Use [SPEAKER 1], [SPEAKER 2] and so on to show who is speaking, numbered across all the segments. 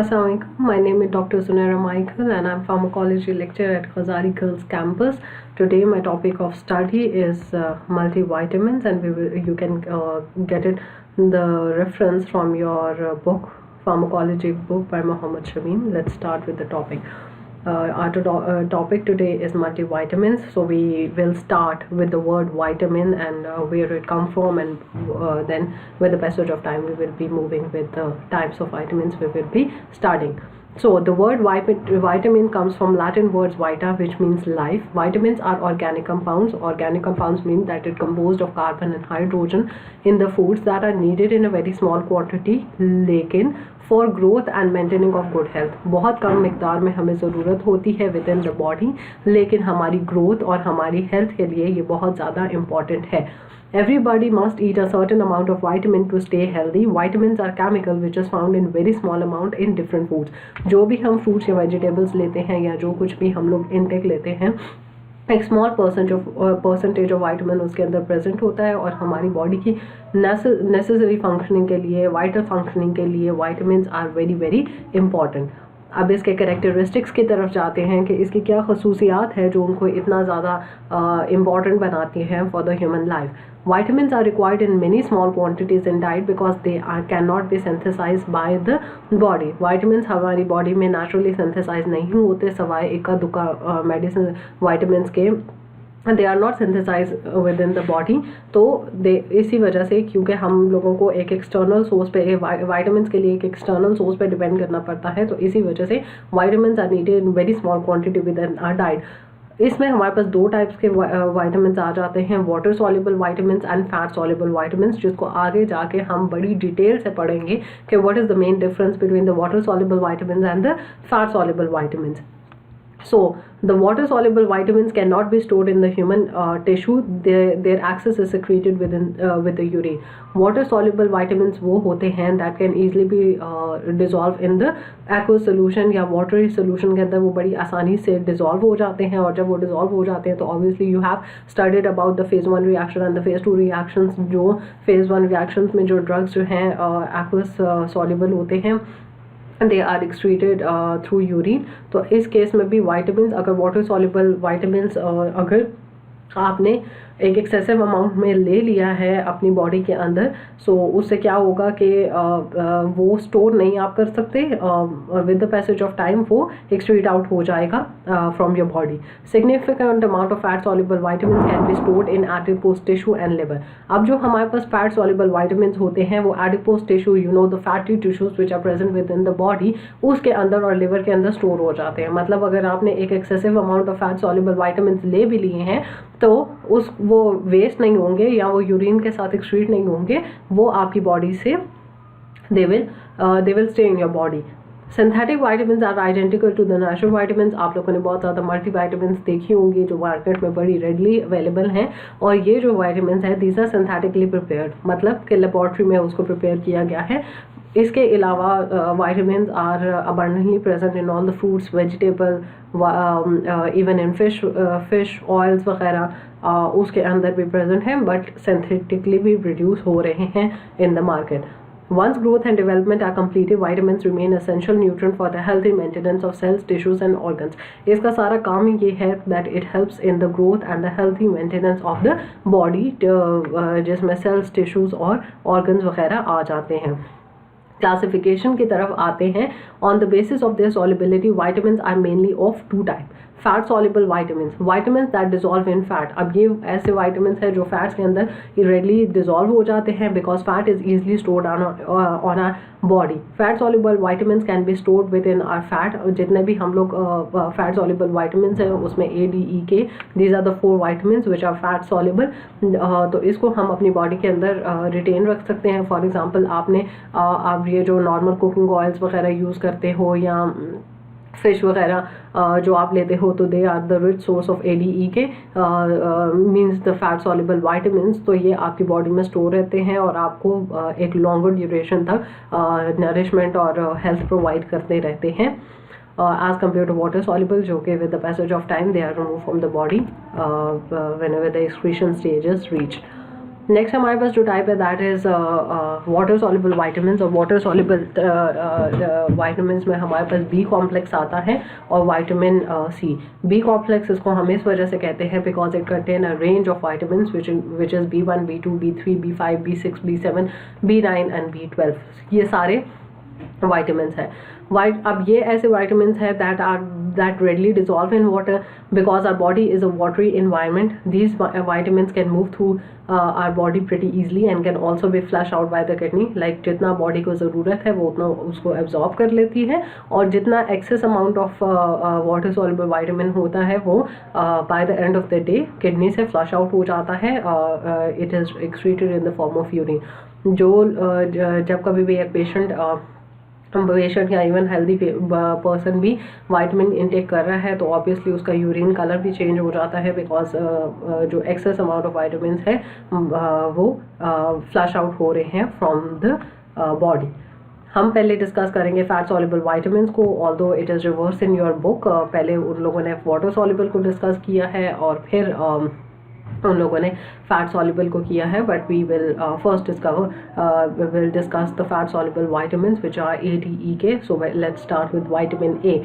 [SPEAKER 1] Assalamualaikum. My name is Dr. Sunera Michael and I'm pharmacology lecturer at Khazari Girls Campus. Today my topic of study is multivitamins, and you can get it the reference from your book, pharmacology book by Muhammad Shamim. Let's start with the topic. Our topic today is multivitamins. So we will start with the word vitamin and where it comes from, and then with the passage of time we will be moving with the types of vitamins we will be studying. So the word vitamin comes from Latin words vita, which means life. Vitamins are organic compounds. Organic compounds mean that it composed of carbon and hydrogen in the foods that are needed in a very small quantity, लेकिन for growth and maintaining of good health बहुत कम मिकदार में हमें ज़रूरत होती है with in the body, लेकिन हमारी growth और हमारी हेल्थ के लिए ये बहुत ज़्यादा इम्पॉर्टेंट है. Everybody must eat a certain amount of vitamin to stay healthy. Vitamins are chemical which is found in very small amount in different foods. जो भी हम फ्रूट्स या वेजिटेबल्स लेते हैं या जो कुछ भी हम लोग इनटेक लेते हैं, एक स्मॉल परसेंटेज ऑफ वाइटामिन उसके अंदर प्रेजेंट होता है, और हमारी बॉडी की नेसेसरी फंक्शनिंग के लिए, वाइटल फंक्शनिंग के लिए vitamin are very very important. अब इसके कैरेक्टरिस्टिक्स की तरफ जाते हैं कि इसकी क्या खसूसियात है जो उनको इतना ज़्यादा इम्पॉर्टेंट बनाती हैं for the human life. Vitamins are required in many small quantities in diet because they cannot be synthesized by the body. Vitamins हमारी बॉडी में naturally synthesize नहीं होते सिवाय इक्का दुक्का मेडिसिन vitamins के. They are not synthesise within the body. तो इसी वजह से, क्योंकि हम लोगों को एक एक्सटर्नल सोर्स पे वाइटामिन के लिए एक एक्सटर्नल सोर्स पे डिपेंड करना पड़ता है, तो इसी वजह से vitamin are needed in very small quantity within our diet. इसमें हमारे पास दो टाइप्स के वाइटामिन आ जाते हैं, water soluble vitamin and fat soluble vitamin, जिसको आगे जाके हम बड़ी डिटेल से पढ़ेंगे कि what is the main difference between the water soluble vitamin and the fat soluble vitamin. So the water soluble vitamins cannot be stored in the human tissue. Their excess is secreted with the urine. Water soluble vitamins वो होते हैं that can easily be dissolved in the aqueous solution या watery solution के अंदर वो बड़ी आसानी से dissolve हो जाते हैं. और जब वो dissolve हो जाते हैं तो obviously you have studied about the phase 1 reaction and the phase 2 reactions. जो phase 1 reactions में जो drugs जो हैं aqueous soluble होते हैं, they are excreted through urine. तो इस केस में भी वाइटामिन, अगर वाटर सॉल्युबल वाइटामिन अगर आपने एक एक्सेसिव अमाउंट में ले लिया है अपनी बॉडी के अंदर, सो उससे क्या होगा कि वो स्टोर नहीं आप कर सकते. With the passage of time वो एक्सक्रीट आउट हो जाएगा from your body. Significant amount of fat soluble vitamin can be stored in adipose tissue and liver. अब जो हमारे पास फैट सॉल्युबल वाइटामिन होते हैं वो adipose tissue, you know the fatty tissues which are present within the body, उसके अंदर और liver के अंदर स्टोर हो जाते हैं. मतलब अगर आपने एक excessive amount of fat soluble vitamin ले भी लिए हैं तो वो वेस्ट नहीं होंगे या वो यूरिन के साथ एक्सक्रीट नहीं होंगे, वो आपकी बॉडी से they will stay in your body. Synthetic vitamin are identical to the natural vitamin. आप लोगों ने बहुत ज़्यादा मल्टी वाइटामिन देखी होंगी जो मार्केट में बड़ी रेडली अवेलेबल हैं, और ये जो वाइटामिन है दीज आर सिंथेटिकली प्रिपेयर्ड, मतलब कि लेबॉर्ट्री में उसको प्रिपेयर किया गया है. इसके अलावा vitamin are abundantly present in all the fruits, vegetable, even in fish oils वगैरह उसके अंदर भी प्रेजेंट हैं, बट सिंथेटिकली भी प्रोड्यूस हो रहे हैं in the market. Once growth and development are completed, vitamins remain essential nutrient for the healthy maintenance of cells, tissues and organs. इसका सारा काम ही ये है that it helps in the growth and the healthy maintenance of the body, जिसमें cells, tissues और organs वगैरह आ जाते हैं. क्लासिफिकेशन की तरफ आते हैं. On the basis of their solubility vitamin are mainly of two type. Fat soluble vitamin that dissolve in fat. अब ये ऐसे वाइटामिन हैं जो फैट्स के अंदर रेडली डिजॉल्व हो जाते हैं because fat is easily stored on our body. Fat soluble vitamin can be stored with in are fat. जितने भी हम लोग फैट सॉल्युबल वाइटामिन हैं उसमें ADE, these are the 4 vitamin which are fat soluble. तो इसको हम अपनी बॉडी के अंदर रिटेन रख सकते हैं. फॉर एग्जाम्पल आपने आप ये जो नॉर्मल कुकिंग ऑयल्स वगैरह यूज़ करते हो या फिश वगैरह जो आप लेते हो, तो they are the rich source of ADE means the fat soluble vitamin. तो ये आपकी बॉडी में स्टोर रहते हैं और आपको एक लॉन्गर ड्यूरेशन तक नरिशमेंट और हेल्थ प्रोवाइड करते रहते हैं as compare to water soluble, जो कि with the passage of time they are remove from the body whenever the excretion stage is reach. Next हमारे पास जो टाइप है that is water soluble vitamin. और वाटर सॉल्युबल वाइटामिन में हमारे पास B complex आता है और वाइटामिन सी। बी कॉम्प्लेक्स इसको हम इस वजह से कहते हैं because it contain a range of vitamin which is B1, B2, B3, B5, B6, B7, B9 and B12। ये सारे vitamins है। अब ये ऐसे vitamins है that readily dissolve in water because our body is a watery environment. These vitamins can move through our body pretty easily and can also be flushed out by the kidney. Like जितना body को ज़रूरत है वो उतना उसको absorb कर लेती है, और जितना excess amount of water soluble vitamin होता है वो by the end of the day kidney से flush out हो जाता है। It is excreted in the form of urine. जो जब कभी भी एक पेशेंट या इवन हेल्दी पर्सन भी वाइटामिन इनटेक कर रहा है तो ऑब्वियसली उसका यूरिन कलर भी चेंज हो जाता है बिकॉज जो एक्सेस अमाउंट ऑफ वाइटामिन है वो फ्लश आउट हो रहे हैं फ्रॉम द बॉडी। हम पहले डिस्कस करेंगे फैट सॉल्युबल वाइटामिन को, although it is reverse in your book. पहले उन लोगों ने वाटर सॉल्युबल को डिस्कस किया है और फिर उन लोगों ने फैट सॉल्युबल को किया है, but we will first will discuss the fat soluble vitamin which are A, D, E, K. So let's start with vitamin A.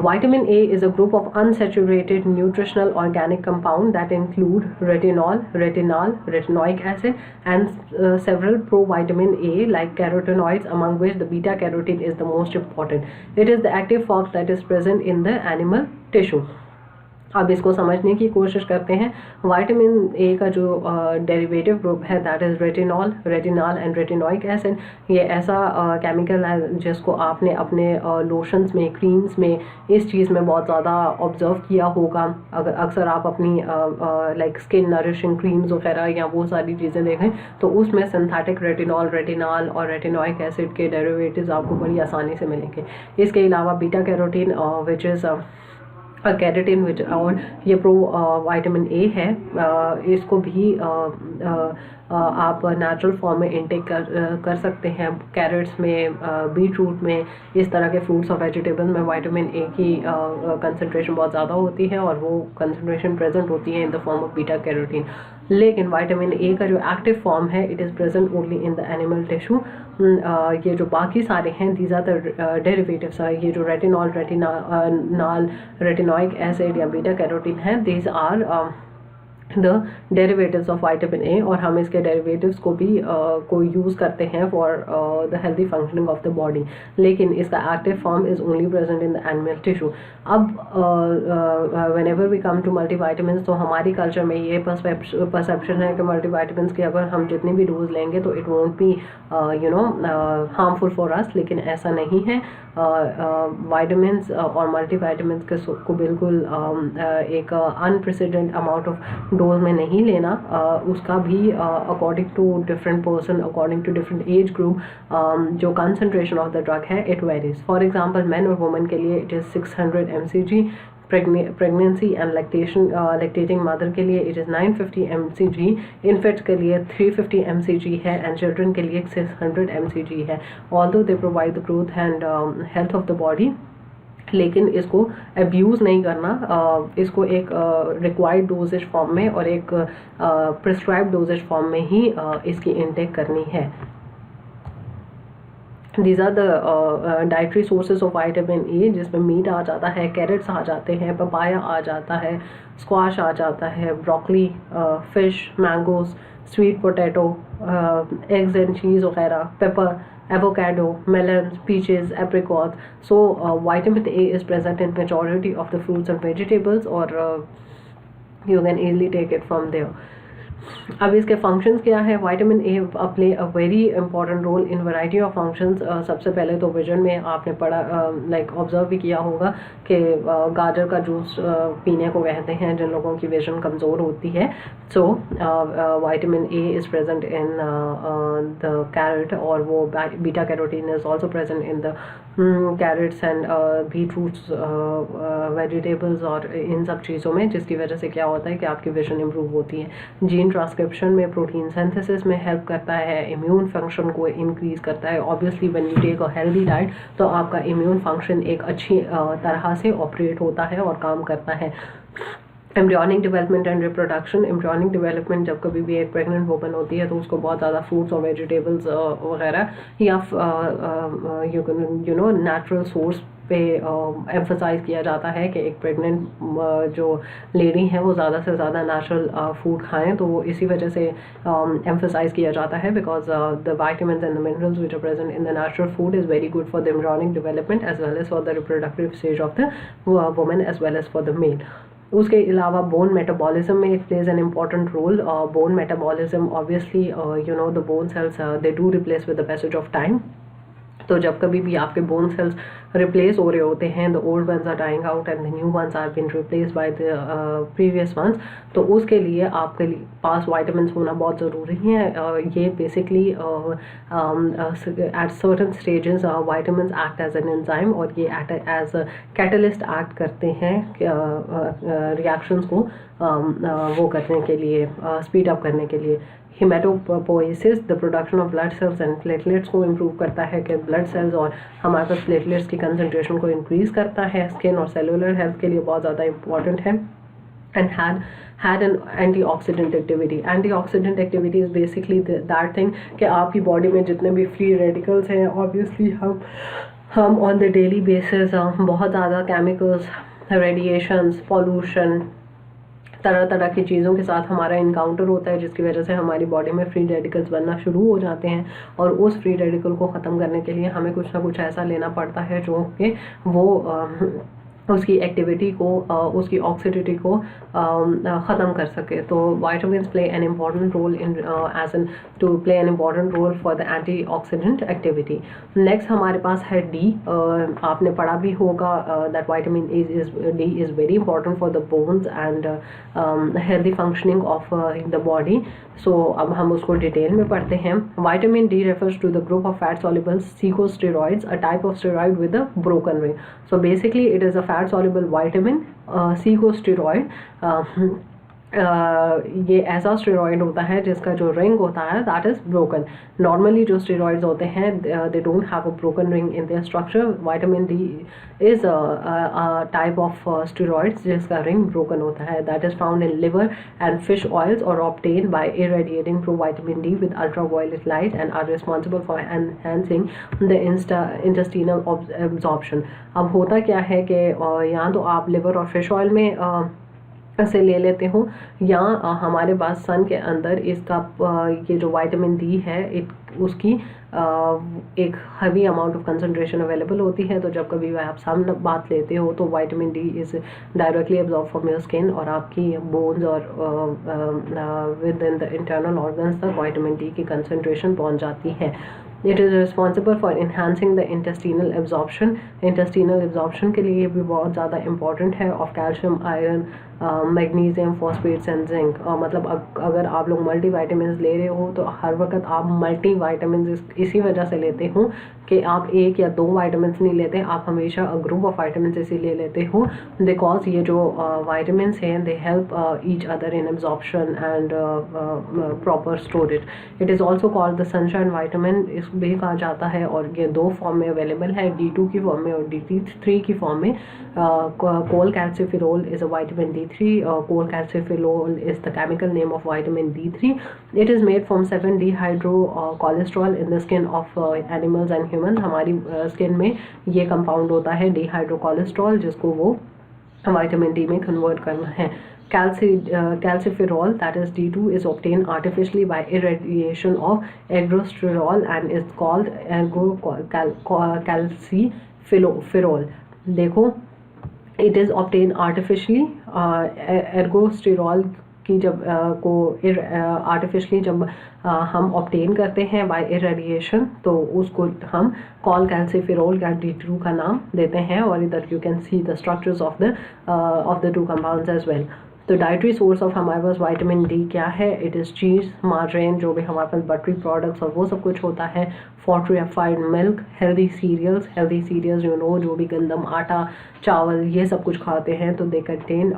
[SPEAKER 1] Vitamin A is a group of unsaturated nutritional organic compound that include retinol, retinal, retinoic acid, and several provitamin A like carotenoids, among which the beta carotene is the most important. It is the active form that is present in the animal tissue. अब इसको समझने की कोशिश करते हैं। Vitamin A का जो derivative group है that is retinol, retinal and retinoic acid. ये ऐसा केमिकल है जिसको आपने अपने लोशंस में, क्रीम्स में, इस चीज़ में बहुत ज़्यादा ऑब्जर्व किया होगा। अगर अक्सर आप अपनी लाइक स्किन नरिशिंग क्रीम्स वगैरह या वो सारी चीज़ें देखें तो उसमें सिंथेटिक रेटिनॉल, रेटिनाल और रेटिनोइक एसिड के डेरिवेटिव्स आपको बड़ी आसानी से मिलेंगे। इसके अलावा beta carotene which is keratin which, और ये प्रो वाइटामिन ए है, इसको भी आप नेचुरल फॉर्म में इनटेक कर सकते हैं। कैरेट्स में, बीट रूट में, इस तरह के फ्रूट्स और वेजिटेबल में विटामिन ए की कंसनट्रेशन बहुत ज़्यादा होती है और वो कंसनट्रेशन प्रेजेंट होती है in the form of beta carotene. लेकिन विटामिन ए का जो एक्टिव फॉर्म है it is present only in the animal tissue. ये जो बाकी सारे हैं दीज आर द डेरिवेटिव्स, ये जो रेटिनॉल, रेटिनाल, रेटिनोइक एसिड या बीटा कैरोटीन है, these are the derivatives of vitamin A, और हम इसके डेरिवेटिव्स को भी को यूज़ करते हैं for the healthy functioning of the body. लेकिन इसका active form is only present in the animal tissue. अब whenever we come to multivitamins तो हमारी कल्चर में ये परसेप्शन है कि मल्टीविटामिन्स की अगर हम जितनी भी डोज लेंगे तो it won't be harmful for us, लेकिन ऐसा नहीं है। विटामिन्स और मल्टीविटामिन्स को बिल्कुल एक अनप्रेसिडेंट अमाउंट ऑफ डोज में नहीं लेना। उसका भी according to different person, according to different age group, जो कंसनट्रेशन ऑफ द ड्रग है it varies. For example man और वुमेन के लिए it is 600 mcg, pregnancy and lactating mother के लिए इट इज़ 950 mcg, इन्फेंट्स के लिए 350 mcg है एंड चिल्ड्रन के लिए 600 mcg है। Although they provide the growth and health of the body, लेकिन इसको अब्यूज़ नहीं करना। इसको एक रिक्वायर्ड डोजेज फॉर्म में और एक प्रिस्क्राइब्ड डोजेज फॉर्म में ही इसकी इनटेक करनी है। These are the dietary sources of vitamin ए, जिसमें मीट आ जाता है, कैरेट्स आ जाते हैं, पपाया आ जाता है, स्क्वाश आ जाता है, broccoli, fish, mangoes, sweet potato, eggs and cheese वगैरह, paper, avocado, melons, peaches, apricots. So vitamin A is present in majority of the fruits and vegetables, or you can easily take it from there. अब इसके functions क्या है? Vitamin A play a very important role in variety of functions. सबसे पहले तो vision में आपने पढ़ा, लाइक ऑब्जर्व भी किया होगा कि गाजर का जूस पीने को कहते हैं जिन लोगों की विजन कमज़ोर होती है। So vitamin A is present in the carrot, और वो beta carotene is also present in the carrots and beetroots, vegetables और इन सब चीज़ों में, जिसकी वजह से क्या होता है कि आपकी विजन इम्प्रूव होती है। जीन ट्रांसक्रिप्शन में, प्रोटीन सिंथेसिस में हेल्प करता है, इम्यून फंक्शन को इंक्रीज करता है। Obviously when you take a healthy diet तो आपका इम्यून फंक्शन एक अच्छी तरह से ऑपरेट होता है और काम करता है। Embryonic development and reproduction. Embryonic development, जब कभी भी एक प्रेग्नेंट वुमन होती है तो उसको बहुत ज़्यादा फ्रूट्स और वेजिटेबल्स वगैरह या यू नो नेचुरल सोर्स पे एम्फसाइज किया जाता है कि एक प्रेग्नेंट जो लेडी है वो ज़्यादा से ज़्यादा नेचुरल फूड खाएं, तो वो इसी वजह से एम्फसाइज किया जाता है, because the vitamins and the minerals which are present in the natural food is very good for the embryonic development as well as for the reproductive stage of the woman as well as for the male. उसके अलावा bone metabolism में it plays an important role. Bone metabolism obviously you know the bone cells they do replace with the passage of time. तो जब कभी भी आपके bone cells replace हो रहे होते हैं, the old ones are dying out and the new ones are been replace by the previous ones, तो उसके लिए आपके पास वाइटामिन होना बहुत ज़रूरी है। ये basically at certain stages vitamin act as an enzyme, और ये एज कैटलिस्ट एक्ट करते हैं रिएक्शंस को वो करने के लिए, स्पीड अप करने के लिए। Haematopoiesis, the production of blood cells and platelets को इम्प्रूव करता है, कि ब्लड सेल्स और हमारे पास प्लेटलेट्स की कंसंट्रेशन को इंक्रीज करता है। स्किन और सेलुलर हेल्थ के लिए बहुत ज़्यादा इंपॉर्टेंट है। And had an antioxidant activity. Antioxidant activity is basically that thing कि आपकी बॉडी में जितने भी फ्री रेडिकल्स हैं, ऑब्वियसली हम ऑन द डेली बेसिस बहुत ज़्यादा केमिकल्स, रेडिएशंस, पॉल्यूशन, तरह तरह की चीज़ों के साथ हमारा इनकाउंटर होता है, जिसकी वजह से हमारी बॉडी में फ्री रेडिकल्स बनना शुरू हो जाते हैं, और उस फ्री रेडिकल को ख़त्म करने के लिए हमें कुछ ना कुछ ऐसा लेना पड़ता है जो कि वो उसकी एक्टिविटी को, उसकी ऑक्सीडिटी को ख़त्म कर सके। तो vitamin play an important role in age an to play an important role for the antioxidant activity. Next हमारे पास है डी। आपने पढ़ा भी होगा that vitamin D is very important for the bones and healthy functioning of the body. So अब हम उसको डिटेल में पढ़ते हैं। Vitamin D refers to the group of fat soluble corticosteroids, a type of steroid with a broken ring. So basically it is a fat soluble vitamin, corticosteroid. ये ऐसा steroid होता है जिसका जो रिंग होता है दैट इज़ ब्रोकन। नॉर्मली जो steroids होते हैं they don't have a broken ring in their structure. Vitamin D is type of steroids जिसका रिंग ब्रोकन होता है, that is found in liver and fish oils और obtain by irradiating through vitamin D with ultraviolet light and are responsible for enhancing the intestinal absorption. अब होता क्या है कि यहाँ तो आप लिवर और फिश ऑयल में से ले लेते हो, या हमारे पास सन के अंदर इसका ये जो वाइटामिन डी है उसकी एक heavy amount of concentration available होती है। तो जब कभी आप सन बात लेते हो तो vitamin D is directly absorb from your skin, और आपकी बोन्स और with in the internal organs तक वाइटामिन डी की कंसंट्रेशन पहुंच जाती है। It is responsible for enhancing the intestinal absorption. Intestinal absorption के लिए भी बहुत ज़्यादा इंपॉर्टेंट है, of calcium, iron, magnesium, phosphates and zinc. मतलब अगर आप लोग मल्टी वाइटामिन ले रहे हो तो हर वक्त आप मल्टी वाइटामिन इसी वजह से लेते हो कि आप एक या दो वाइटामिन नहीं लेते, आप हमेशा अ ग्रुप ऑफ वाइटामिन इसीलिए लेते हो बिकॉज ये जो वाइटामिन हैं they help each other in absorption and proper storage. It is also called the sunshine vitamin, इस भी कहा जाता है, और ये दो फॉर्म में अवेलेबल है, D2 की फॉर्म में और D3 की फॉर्म में। Cholecalciferol is a vitamin D3. Cholecalciferol is the chemical name of vitamin D3. It is made from seven dehydro cholesterol in the skin of animals and human. हमारी skin में ये compound होता है dehydro cholesterol, जिसको वो vitamin D में convert करना है। Calciferol, that is D2, is obtained artificially by irradiation of ergosterol and is called calciferol. देखो, it is obtained artificially, ergosterol की जब को आर्टिफिशली जब हम ऑब्टेन करते हैं बाय इरेडिएशन तो उसको हम कॉल कैल्सिफेरोल या D2 का नाम देते हैं, और इधर you can see the structures of the two compounds as well. तो डाइटरी सोर्स ऑफ हमारे पास वाइटामिन डी क्या है? इट इज़ चीज़, मार्जरीन, जो भी हमारे पास बटरी प्रोडक्ट्स और वो सब कुछ होता है, fortified milk, healthy cereals you know, जो भी गंदम, आटा, चावल, ये सब कुछ खाते हैं तो they contain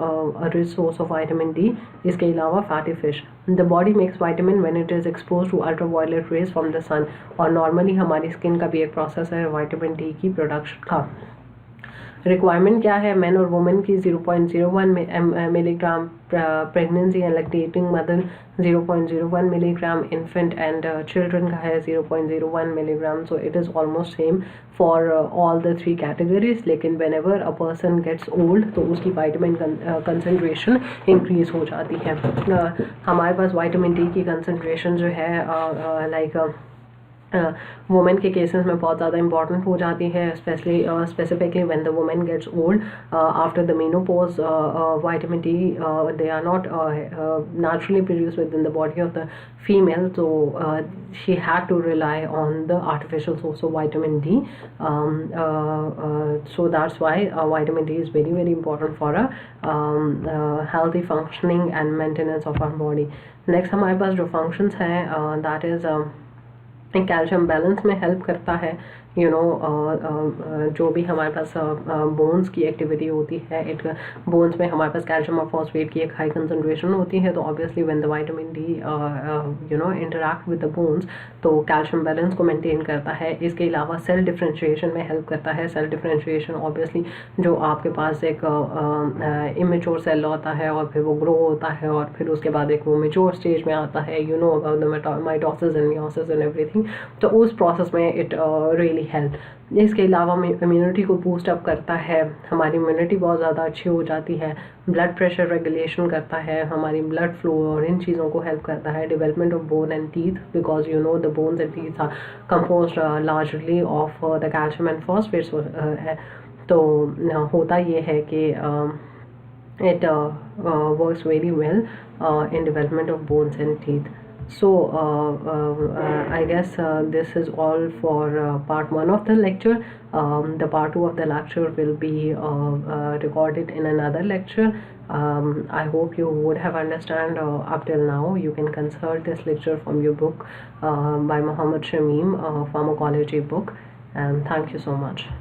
[SPEAKER 1] rich source of vitamin D. इसके अलावा fatty fish. The body makes vitamin when it is expose to ultraviolet rays from the sun, और नॉर्मली हमारी स्किन का भी एक प्रोसेस है वाइटामिन डी की प्रोडक्शन का। रिक्वायरमेंट क्या है, मैन और वुमेन की 0.01 milligram pregnancy and lactating mother, 0.01 milligram infant and children का है 0.01 milligram. So it is almost same for all the 3 categories. लेकिन whenever a person gets old तो उसकी वाइटामिन कंसनट्रेशन इंक्रीज हो जाती है. हमारे पास वाइटामिन डी की कंसनट्रेशन जो है लाइक वुमेन के केसेस में बहुत ज़्यादा इंपॉर्टेंट हो जाती है, specifically when the women gets old after the menopause. Vitamin D they are not naturally produced within the body of the female, so she had to rely on the artificial source of vitamin D. So that's why vitamin D is very very important for a healthy functioning and maintenance of our body. Next हमारे पास जो functions हैं that is calcium balance में help करता है. जो भी हमारे पास बोन्स की एक्टिविटी होती है, इट बोन्स में हमारे पास कैल्शियम और फॉस्फेट की एक हाई कंसनट्रेशन होती है. तो obviously when the vitamin D interact with the bones तो कैल्शियम बैलेंस को मेंटेन करता है. इसके अलावा सेल डिफ्रेंशिएशन में हेल्प करता है. सेल डिफ्रेंशिएशन ऑब्वियसली जो आपके पास एक इमेच्योर सेल होता है और फिर वो ग्रो होता है और फिर उसके बाद एक वो मेच्योर स्टेज में आता है, about the mitosis and meiosis and everything. तो उस प्रोसेस में इट रियली हेल्प. इसके अलावा इम्यूनिटी को बूस्ट अप करता है. हमारी इम्यूनिटी बहुत ज़्यादा अच्छी हो जाती है. ब्लड प्रेशर रेगुलेशन करता है, हमारी ब्लड फ्लो और इन चीज़ों को हेल्प करता है. Development of bone and teeth, because the bones and teeth are composed largely of the calcium and phosphates. तो होता ये है कि it works very well in development of bones and teeth. So I guess this is all for part 1 of the lecture. The part 2 of the lecture will be recorded in another lecture. I hope you would have understand up till now. You can consult this lecture from your book by Muhammad Shamim, pharmacology book. And thank you so much.